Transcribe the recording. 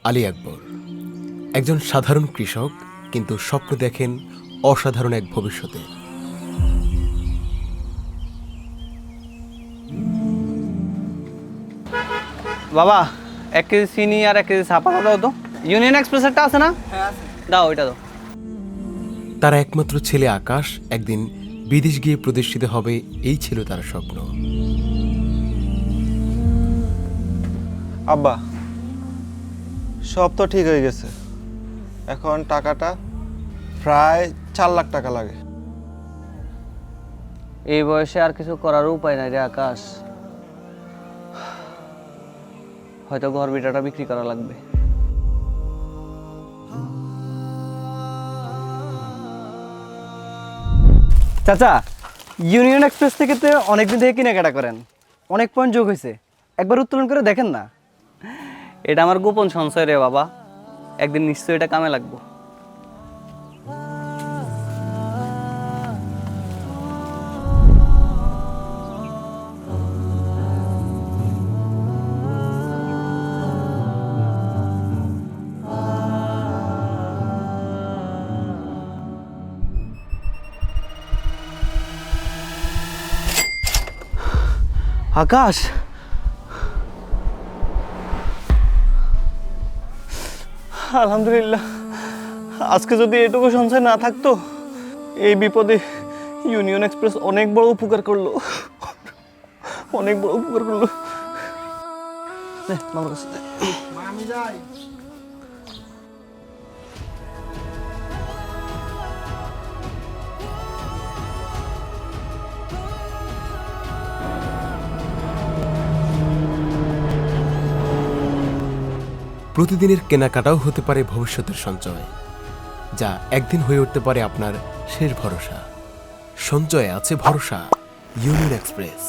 আলী আকবর একজন সাধারণ কৃষক, কিন্তু স্বপ্ন দেখেন অসাধারণ এক ভবিষ্যতে। বাবা 1 কেজি চিনি আর 1 কেজি ছাপাটা দাও তো। ইউনিয়ন এক্সপ্রেসেরটা আছে না? হ্যাঁ আছে। দাও ওইটা দাও। তার একমাত্র ছেলে আকাশ একদিন বিদেশ গিয়ে প্রতিষ্ঠিত হবে, এই ছিল তার স্বপ্ন। আব্বা, সব তো ঠিক হয়ে গেছে, এখন টাকাটা প্রায় 4 লাখ টাকা লাগে। এই বয়সে আর কিছু করার উপায় নাই রে আকাশ। হয়তো ঘর বিটাটা বিক্রি করা লাগবে। চাচা, ইউনিয়ন এক্সপ্রেস থেকে তো অনেকদিন থেকে কেনাকাটা করেন, অনেক পয়েন্ট যোগ হয়েছে, একবার উত্তোলন করে দেখেন না। এটা আমার গোপন সঞ্চয় রে বাবা, একদিন নিশ্চয়ই এটা কামে লাগবো। আকাশ, আলহামদুলিল্লাহ, আজকে যদি এটুকু সঞ্চয় না থাকতো, এই বিপদে ইউনিয়ন এক্সপ্রেস অনেক বড় উপকার করলো, অনেক বড় উপকার করলো। নে, মামার কাছে দে। প্রতিদিনের কেনাকাটাও হতে পারে ভবিষ্যতের সঞ্চয়, যা একদিন হয়ে উঠতে পারে আপনার শেষ ভরসা। সঞ্চয়ে আছে ভরসা। Union express.